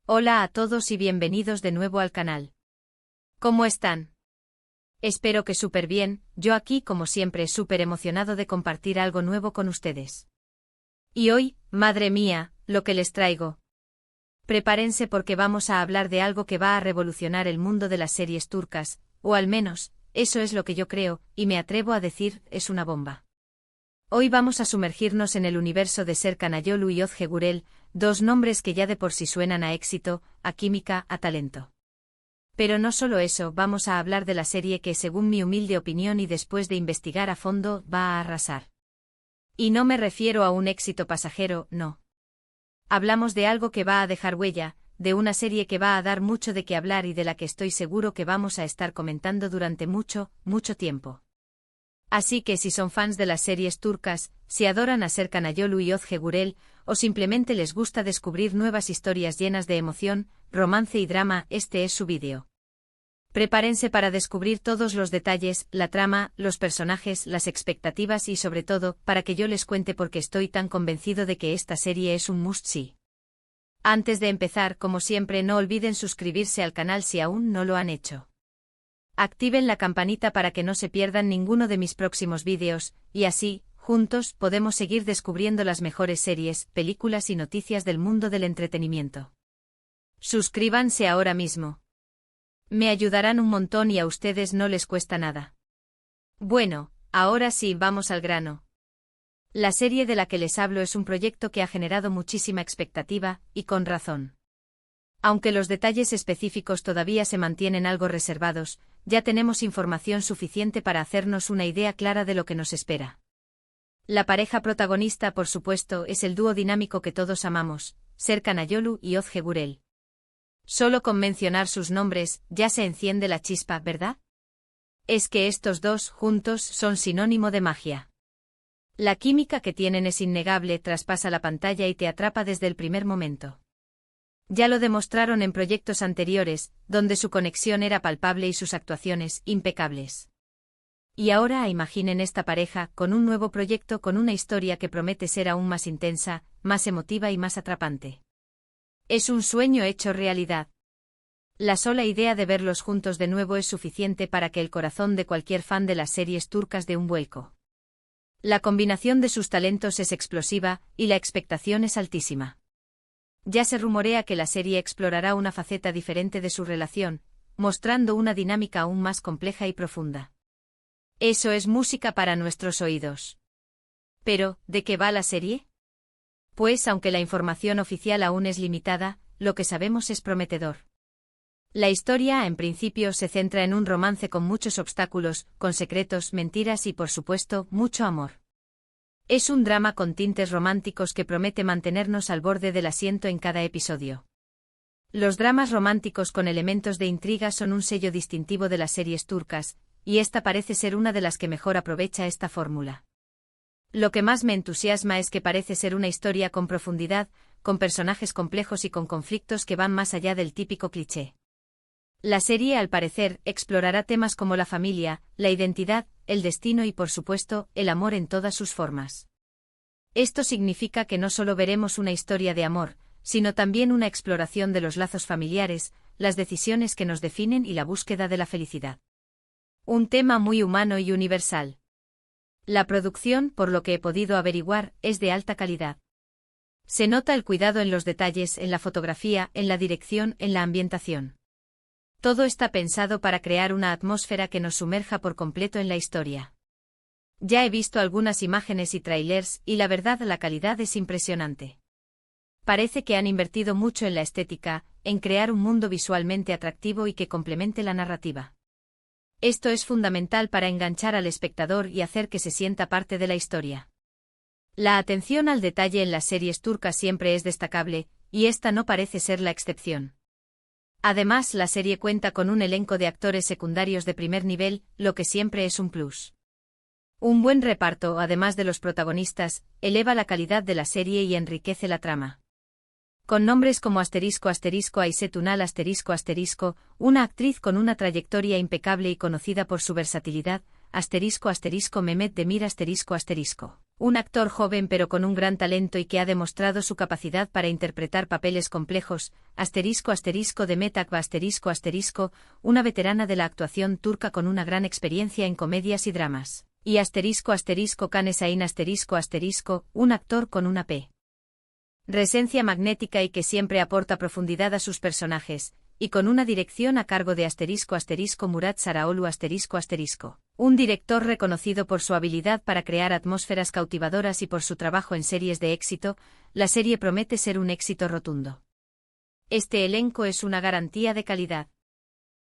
Hola a todos y bienvenidos de nuevo al canal. ¿Cómo están? Espero que súper bien, yo aquí como siempre súper emocionado de compartir algo nuevo con ustedes. Y hoy, madre mía, lo que les traigo. Prepárense porque vamos a hablar de algo que va a revolucionar el mundo de las series turcas, o al menos, eso es lo que yo creo, y me atrevo a decir, es una bomba. Hoy vamos a sumergirnos en el universo de Serkan Ayolu y Ozge Gürel, dos nombres que ya de por sí suenan a éxito, a química, a talento. Pero no solo eso, vamos a hablar de la serie que, según mi humilde opinión y después de investigar a fondo, va a arrasar. Y no me refiero a un éxito pasajero, no. Hablamos de algo que va a dejar huella, de una serie que va a dar mucho de qué hablar y de la que estoy seguro que vamos a estar comentando durante mucho, mucho tiempo. Así que si son fans de las series turcas, si adoran a Serkan Ayolu y Ozge Gürel, o simplemente les gusta descubrir nuevas historias llenas de emoción, romance y drama, este es su vídeo. Prepárense para descubrir todos los detalles, la trama, los personajes, las expectativas y sobre todo, para que yo les cuente por qué estoy tan convencido de que esta serie es un must-see. Antes de empezar, como siempre, no olviden suscribirse al canal si aún no lo han hecho. Activen la campanita para que no se pierdan ninguno de mis próximos vídeos, y así, juntos, podemos seguir descubriendo las mejores series, películas y noticias del mundo del entretenimiento. Suscríbanse ahora mismo. Me ayudarán un montón y a ustedes no les cuesta nada. Bueno, ahora sí, vamos al grano. La serie de la que les hablo es un proyecto que ha generado muchísima expectativa, y con razón. Aunque los detalles específicos todavía se mantienen algo reservados, ya tenemos información suficiente para hacernos una idea clara de lo que nos espera. La pareja protagonista, por supuesto, es el dúo dinámico que todos amamos, Serkan Ayolu y Ozge Gürel. Solo con mencionar sus nombres, ya se enciende la chispa, ¿verdad? Es que estos dos, juntos, son sinónimo de magia. La química que tienen es innegable, traspasa la pantalla y te atrapa desde el primer momento. Ya lo demostraron en proyectos anteriores, donde su conexión era palpable y sus actuaciones, impecables. Y ahora imaginen esta pareja, con un nuevo proyecto con una historia que promete ser aún más intensa, más emotiva y más atrapante. Es un sueño hecho realidad. La sola idea de verlos juntos de nuevo es suficiente para que el corazón de cualquier fan de las series turcas dé un vuelco. La combinación de sus talentos es explosiva, y la expectación es altísima. Ya se rumorea que la serie explorará una faceta diferente de su relación, mostrando una dinámica aún más compleja y profunda. Eso es música para nuestros oídos. Pero, ¿de qué va la serie? Pues aunque la información oficial aún es limitada, lo que sabemos es prometedor. La historia, en principio, se centra en un romance con muchos obstáculos, con secretos, mentiras y, por supuesto, mucho amor. Es un drama con tintes románticos que promete mantenernos al borde del asiento en cada episodio. Los dramas románticos con elementos de intriga son un sello distintivo de las series turcas, y esta parece ser una de las que mejor aprovecha esta fórmula. Lo que más me entusiasma es que parece ser una historia con profundidad, con personajes complejos y con conflictos que van más allá del típico cliché. La serie, al parecer, explorará temas como la familia, la identidad, el destino y, por supuesto, el amor en todas sus formas. Esto significa que no solo veremos una historia de amor, sino también una exploración de los lazos familiares, las decisiones que nos definen y la búsqueda de la felicidad. Un tema muy humano y universal. La producción, por lo que he podido averiguar, es de alta calidad. Se nota el cuidado en los detalles, en la fotografía, en la dirección, en la ambientación. Todo está pensado para crear una atmósfera que nos sumerja por completo en la historia. Ya he visto algunas imágenes y trailers, y la verdad la calidad es impresionante. Parece que han invertido mucho en la estética, en crear un mundo visualmente atractivo y que complemente la narrativa. Esto es fundamental para enganchar al espectador y hacer que se sienta parte de la historia. La atención al detalle en las series turcas siempre es destacable, y esta no parece ser la excepción. Además, la serie cuenta con un elenco de actores secundarios de primer nivel, lo que siempre es un plus. Un buen reparto, además de los protagonistas, eleva la calidad de la serie y enriquece la trama. Con nombres como Ayşe Tunal una actriz con una trayectoria impecable y conocida por su versatilidad, Mehmet Demir Un actor joven pero con un gran talento y que ha demostrado su capacidad para interpretar papeles complejos, **Demet Akba**, una veterana de la actuación turca con una gran experiencia en comedias y dramas. Y **Can Hüseyin**, un actor con una presencia magnética y que siempre aporta profundidad a sus personajes, y con una dirección a cargo de **Murat Saraoğlu**, un director reconocido por su habilidad para crear atmósferas cautivadoras y por su trabajo en series de éxito. La serie promete ser un éxito rotundo. Este elenco es una garantía de calidad.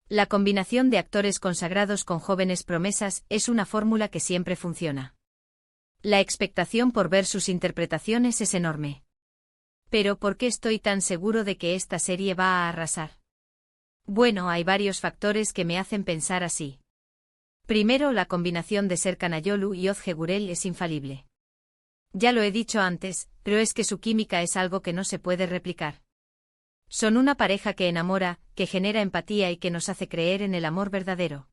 La combinación de actores consagrados con jóvenes promesas es una fórmula que siempre funciona. La expectación por ver sus interpretaciones es enorme. Pero ¿por qué estoy tan seguro de que esta serie va a arrasar? Bueno, hay varios factores que me hacen pensar así. Primero, la combinación de Serkan Ayolu y Özge Gürel es infalible. Ya lo he dicho antes, pero es que su química es algo que no se puede replicar. Son una pareja que enamora, que genera empatía y que nos hace creer en el amor verdadero.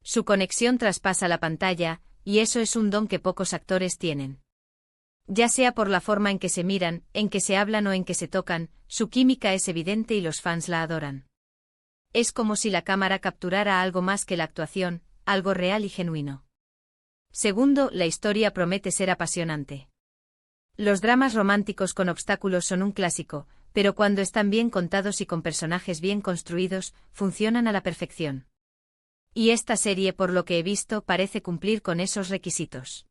Su conexión traspasa la pantalla, y eso es un don que pocos actores tienen. Ya sea por la forma en que se miran, en que se hablan o en que se tocan, su química es evidente y los fans la adoran. Es como si la cámara capturara algo más que la actuación, algo real y genuino. Segundo, la historia promete ser apasionante. Los dramas románticos con obstáculos son un clásico, pero cuando están bien contados y con personajes bien construidos, funcionan a la perfección. Y esta serie, por lo que he visto, parece cumplir con esos requisitos.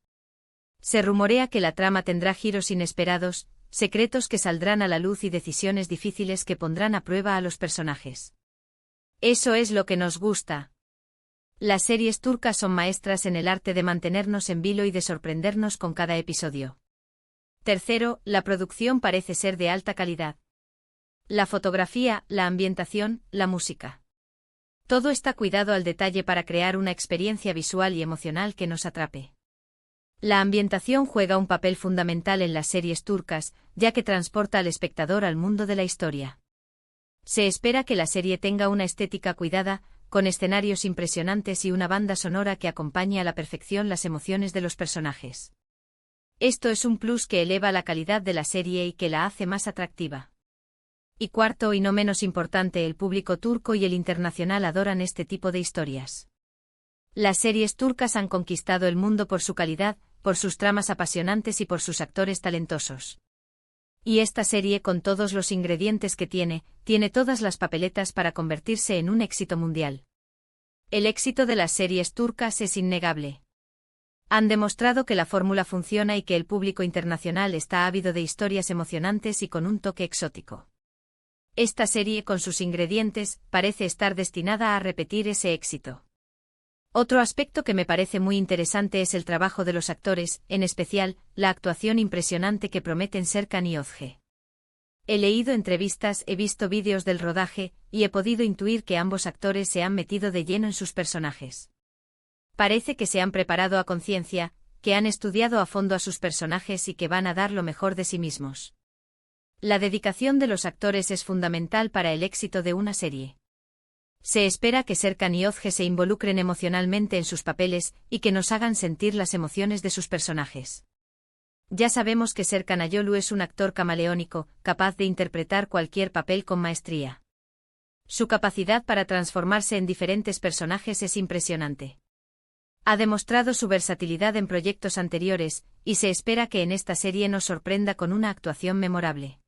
Se rumorea que la trama tendrá giros inesperados, secretos que saldrán a la luz y decisiones difíciles que pondrán a prueba a los personajes. Eso es lo que nos gusta. Las series turcas son maestras en el arte de mantenernos en vilo y de sorprendernos con cada episodio. Tercero, la producción parece ser de alta calidad. La fotografía, la ambientación, la música. Todo está cuidado al detalle para crear una experiencia visual y emocional que nos atrape. La ambientación juega un papel fundamental en las series turcas, ya que transporta al espectador al mundo de la historia. Se espera que la serie tenga una estética cuidada, con escenarios impresionantes y una banda sonora que acompañe a la perfección las emociones de los personajes. Esto es un plus que eleva la calidad de la serie y que la hace más atractiva. Y cuarto y no menos importante, el público turco y el internacional adoran este tipo de historias. Las series turcas han conquistado el mundo por su calidad, por sus tramas apasionantes y por sus actores talentosos. Y esta serie, con todos los ingredientes que tiene todas las papeletas para convertirse en un éxito mundial. El éxito de las series turcas es innegable. Han demostrado que la fórmula funciona y que el público internacional está ávido de historias emocionantes y con un toque exótico. Esta serie, con sus ingredientes, parece estar destinada a repetir ese éxito. Otro aspecto que me parece muy interesante es el trabajo de los actores, en especial, la actuación impresionante que prometen Serkan y Özge. He leído entrevistas, he visto vídeos del rodaje, y he podido intuir que ambos actores se han metido de lleno en sus personajes. Parece que se han preparado a conciencia, que han estudiado a fondo a sus personajes y que van a dar lo mejor de sí mismos. La dedicación de los actores es fundamental para el éxito de una serie. Se espera que Serkan y Özge se involucren emocionalmente en sus papeles y que nos hagan sentir las emociones de sus personajes. Ya sabemos que Serkan Ayolu es un actor camaleónico, capaz de interpretar cualquier papel con maestría. Su capacidad para transformarse en diferentes personajes es impresionante. Ha demostrado su versatilidad en proyectos anteriores, y se espera que en esta serie nos sorprenda con una actuación memorable.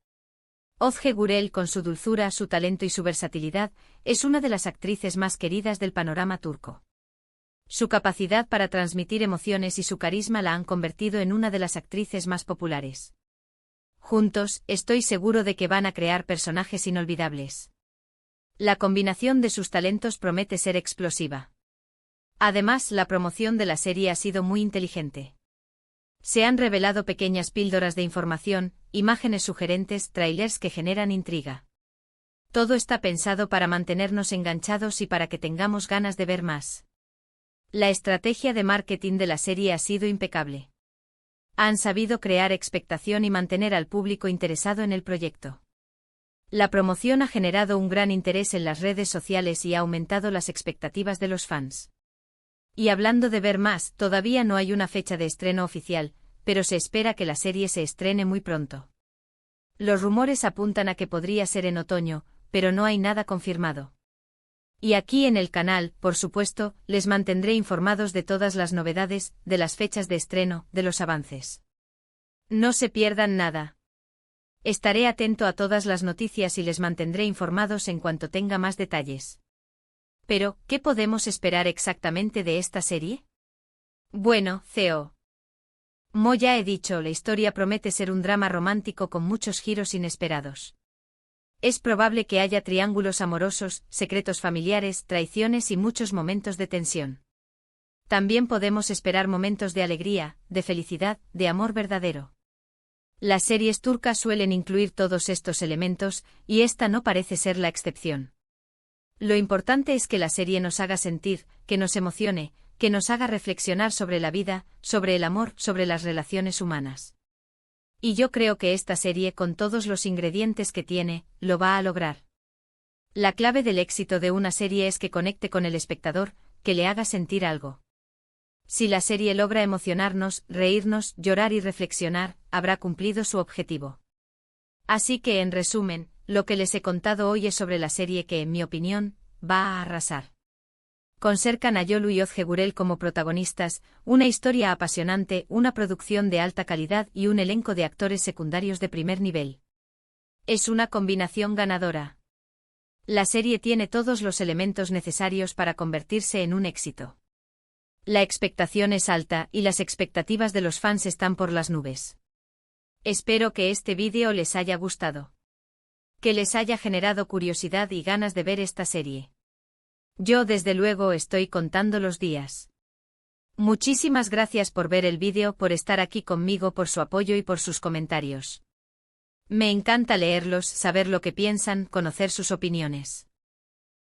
Özge Gürel, con su dulzura, su talento y su versatilidad, es una de las actrices más queridas del panorama turco. Su capacidad para transmitir emociones y su carisma la han convertido en una de las actrices más populares. Juntos, estoy seguro de que van a crear personajes inolvidables. La combinación de sus talentos promete ser explosiva. Además, la promoción de la serie ha sido muy inteligente. Se han revelado pequeñas píldoras de información, imágenes sugerentes, trailers que generan intriga. Todo está pensado para mantenernos enganchados y para que tengamos ganas de ver más. La estrategia de marketing de la serie ha sido impecable. Han sabido crear expectación y mantener al público interesado en el proyecto. La promoción ha generado un gran interés en las redes sociales y ha aumentado las expectativas de los fans. Y hablando de ver más, todavía no hay una fecha de estreno oficial, pero se espera que la serie se estrene muy pronto. Los rumores apuntan a que podría ser en otoño, pero no hay nada confirmado. Y aquí en el canal, por supuesto, les mantendré informados de todas las novedades, de las fechas de estreno, de los avances. No se pierdan nada. Estaré atento a todas las noticias y les mantendré informados en cuanto tenga más detalles. Pero, ¿qué podemos esperar exactamente de esta serie? Bueno, Como ya he dicho, la historia promete ser un drama romántico con muchos giros inesperados. Es probable que haya triángulos amorosos, secretos familiares, traiciones y muchos momentos de tensión. También podemos esperar momentos de alegría, de felicidad, de amor verdadero. Las series turcas suelen incluir todos estos elementos, y esta no parece ser la excepción. Lo importante es que la serie nos haga sentir, que nos emocione, que nos haga reflexionar sobre la vida, sobre el amor, sobre las relaciones humanas. Y yo creo que esta serie, con todos los ingredientes que tiene, lo va a lograr. La clave del éxito de una serie es que conecte con el espectador, que le haga sentir algo. Si la serie logra emocionarnos, reírnos, llorar y reflexionar, habrá cumplido su objetivo. Así que, en resumen, lo que les he contado hoy es sobre la serie que, en mi opinión, va a arrasar. Con Serkan Ayolu y Özge Gürel como protagonistas, una historia apasionante, una producción de alta calidad y un elenco de actores secundarios de primer nivel. Es una combinación ganadora. La serie tiene todos los elementos necesarios para convertirse en un éxito. La expectación es alta y las expectativas de los fans están por las nubes. Espero que este vídeo les haya gustado. Que les haya generado curiosidad y ganas de ver esta serie. Yo desde luego estoy contando los días. Muchísimas gracias por ver el vídeo, por estar aquí conmigo, por su apoyo y por sus comentarios. Me encanta leerlos, saber lo que piensan, conocer sus opiniones.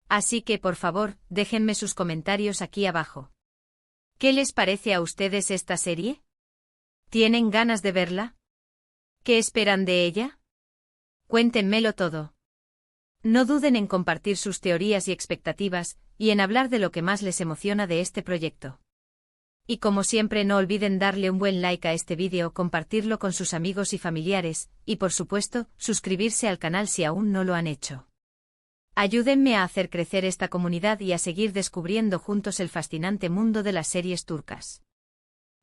Así que por favor, déjenme sus comentarios aquí abajo. ¿Qué les parece a ustedes esta serie? ¿Tienen ganas de verla? ¿Qué esperan de ella? Cuéntenmelo todo. No duden en compartir sus teorías y expectativas, y en hablar de lo que más les emociona de este proyecto. Y como siempre, no olviden darle un buen like a este vídeo, compartirlo con sus amigos y familiares, y por supuesto, suscribirse al canal si aún no lo han hecho. Ayúdenme a hacer crecer esta comunidad y a seguir descubriendo juntos el fascinante mundo de las series turcas.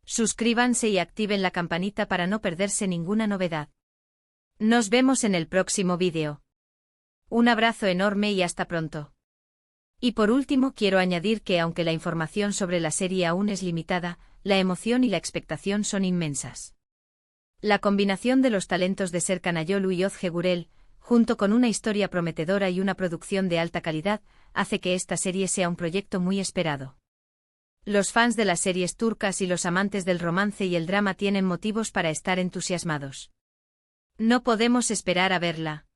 Suscríbanse y activen la campanita para no perderse ninguna novedad. Nos vemos en el próximo vídeo. Un abrazo enorme y hasta pronto. Y por último quiero añadir que aunque la información sobre la serie aún es limitada, la emoción y la expectación son inmensas. La combinación de los talentos de Serkan Ayolu y Özge Gürel, junto con una historia prometedora y una producción de alta calidad, hace que esta serie sea un proyecto muy esperado. Los fans de las series turcas y los amantes del romance y el drama tienen motivos para estar entusiasmados. No podemos esperar a verla.